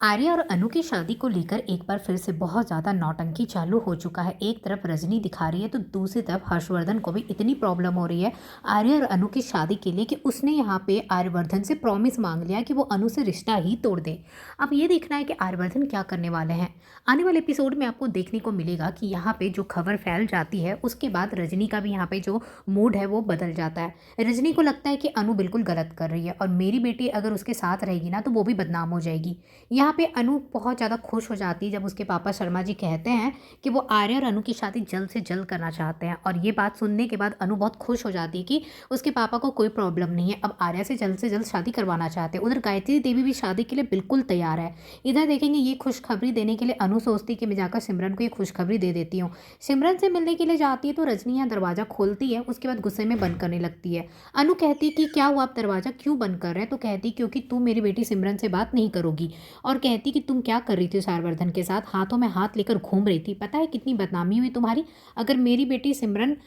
आर्या और अनु की शादी को लेकर एक बार फिर से बहुत ज़्यादा नौटंकी चालू हो चुका है। एक तरफ रजनी दिखा रही है तो दूसरी तरफ हर्षवर्धन को भी इतनी प्रॉब्लम हो रही है आर्या और अनु की शादी के लिए कि उसने यहाँ पे आर्यवर्धन से प्रॉमिस मांग लिया कि वो अनु से रिश्ता ही तोड़ दे। अब ये देखना है कि आर्यवर्धन क्या करने वाले हैं। आने वाले एपिसोड में आपको देखने को मिलेगा कि यहाँ पे जो खबर फैल जाती है उसके बाद रजनी का भी यहाँ पे जो मूड है वो बदल जाता है। रजनी को लगता है कि अनु बिल्कुल गलत कर रही है और मेरी बेटी अगर उसके साथ रहेगी ना तो वो भी बदनाम हो जाएगी। यहाँ पे अनु बहुत ज़्यादा खुश हो जाती है जब उसके पापा शर्मा जी कहते हैं कि वो आर्या और अनु की शादी जल्द से जल्द करना चाहते हैं। और ये बात सुनने के बाद अनु बहुत खुश हो जाती है कि उसके पापा को कोई प्रॉब्लम नहीं है, अब आर्या से जल्द शादी करवाना चाहते हैं। उधर गायत्री देवी भी शादी के लिए बिल्कुल तैयार है। इधर देखेंगे ये खुशखबरी देने के लिए अनु सोचती कि मैं जाकर सिमरन को ये खुशखबरी दे देती हूँ। सिमरन से मिलने के लिए जाती है तो रजनी यहाँ दरवाज़ा खोलती है, उसके बाद गुस्से में बंद करने लगती है। अनु कहती कि क्या हुआ, आप दरवाज़ा क्यों बंद कर रहे हैं? तो कहती क्योंकि तू मेरी बेटी सिमरन से बात नहीं करोगी। और कहती कि तुम क्या कर रही थी सारवर्धन के साथ, हाथों में हाथ लेकर घूम रही थी, पता है कितनी बदनामी हुई तुम्हारी। अगर मेरी बेटी सिमरन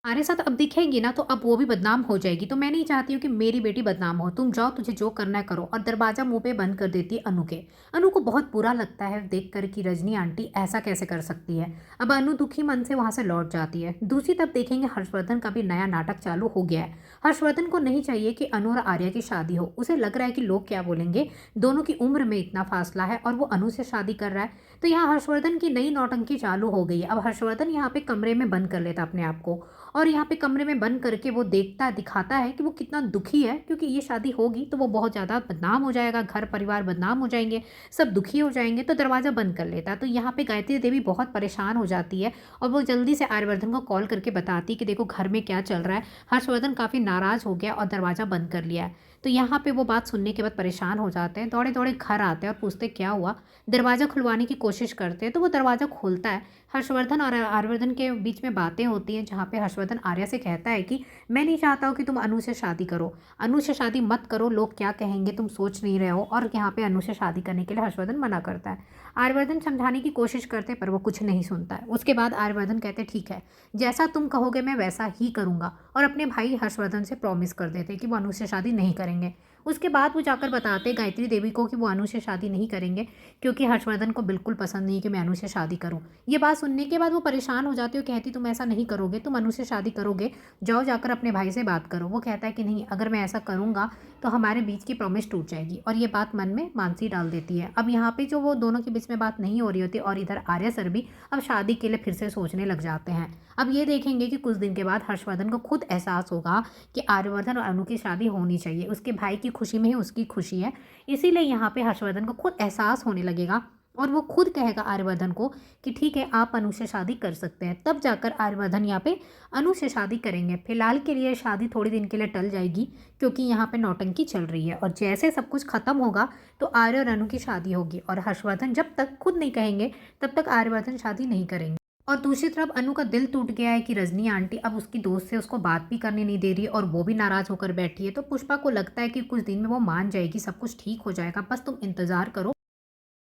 हमारे साथ अब दिखेगी ना तो अब वो भी बदनाम हो जाएगी, तो मैं नहीं चाहती हूँ कि मेरी बेटी बदनाम हो। तुम जाओ, तुझे जो करना है करो। और दरवाजा मुंह पे बंद कर देती है अनु के। अनु को बहुत बुरा लगता है देखकर कि रजनी आंटी ऐसा कैसे कर सकती है। अब अनु दुखी मन से वहां से लौट जाती है। दूसरी तरफ देखेंगे हर्षवर्धन का भी नया नाटक चालू हो गया है। हर्षवर्धन को नहीं चाहिए कि अनु और आर्या की शादी हो। उसे लग रहा है कि लोग क्या बोलेंगे, दोनों की उम्र में इतना फासला है और वो अनु से शादी कर रहा है। तो यहाँ हर्षवर्धन की नई नौटंकी चालू हो गई है। अब हर्षवर्धन यहाँ पे कमरे में बंद कर लेता अपने आप को और यहाँ पे कमरे में बंद करके वो देखता दिखाता है कि वो कितना दुखी है, क्योंकि ये शादी होगी तो वो बहुत ज़्यादा बदनाम हो जाएगा, घर परिवार बदनाम हो जाएंगे, सब दुखी हो जाएंगे। तो दरवाज़ा बंद कर लेता है। तो यहाँ पे गायत्री देवी बहुत परेशान हो जाती है और वो जल्दी से आर्यवर्धन को कॉल करके बताती कि देखो घर में क्या चल रहा है। हर्षवर्धन काफ़ी नाराज़ हो गया और दरवाज़ा बंद कर लिया है। तो यहाँ पे वो बात सुनने के बाद परेशान हो जाते हैं, दौड़े दौड़े घर आते हैं और पूछते क्या हुआ। दरवाज़ा खुलवाने की कोशिश करते हैं तो वो दरवाज़ा खोलता है। हर्षवर्धन और आर्यवर्धन के बीच में बातें होती हैं जहाँ पे हर्षवर्धन आर्या से कहता है कि मैं नहीं चाहता हूँ कि तुम अनु से शादी करो, अनु से शादी मत करो, लोग क्या कहेंगे, तुम सोच नहीं रहे हो। और यहाँ पे अनु से शादी करने के लिए हर्षवर्धन मना करता है। आर्यवर्धन समझाने की कोशिश करते पर वो कुछ नहीं सुनता है। उसके बाद आर्यवर्धन कहते ठीक है, जैसा तुम कहोगे मैं वैसा ही करूँगा, और अपने भाई हर्षवर्धन से प्रॉमिस कर देते कि वो अनु से शादी नहीं करेंगे। उसके बाद वो जाकर बताते गायत्री देवी को कि वो अनु से शादी नहीं करेंगे क्योंकि हर्षवर्धन को बिल्कुल पसंद नहीं कि मैं अनु से शादी करूं। ये बात सुनने के बाद वो परेशान हो जाती है, कहती तुम ऐसा नहीं करोगे, तुम अनु से शादी करोगे, जाओ जाकर अपने भाई से बात करो। वो कहता है कि नहीं, अगर मैं ऐसा करूँगा तो हमारे बीच की प्रॉमिस टूट जाएगी। और ये बात मन में मानसी डाल देती है। अब यहाँ पे जो वो दोनों के बीच में बात नहीं हो रही होती और इधर आर्या सर भी अब शादी के लिए फिर से सोचने लग जाते हैं। अब ये देखेंगे कि कुछ दिन के बाद हर्षवर्धन को खुद एहसास होगा कि आर्यवर्धन और अनु की शादी होनी चाहिए, उसके भाई की खुशी में ही उसकी खुशी है। इसीलिए यहाँ पे हर्षवर्धन को खुद एहसास होने लगेगा और वो खुद कहेगा आर्यवर्धन को कि ठीक है, आप अनु से शादी कर सकते हैं। तब जाकर आर्यवर्धन यहाँ पे अनु से शादी करेंगे। फिलहाल के लिए शादी थोड़ी दिन के लिए टल जाएगी क्योंकि यहाँ पे नौटंकी चल रही है। और जैसे सब कुछ खत्म होगा तो आर्य और अनु की शादी होगी और हर्षवर्धन जब तक खुद नहीं कहेंगे तब तक आर्यवर्धन शादी नहीं करेंगे। और दूसरी तरफ अनु का दिल टूट गया है कि रजनी आंटी अब उसकी दोस्त से उसको बात भी करने नहीं दे रही और वो भी नाराज़ होकर बैठी है। तो पुष्पा को लगता है कि कुछ दिन में वो मान जाएगी, सब कुछ ठीक हो जाएगा, बस तुम इंतज़ार करो।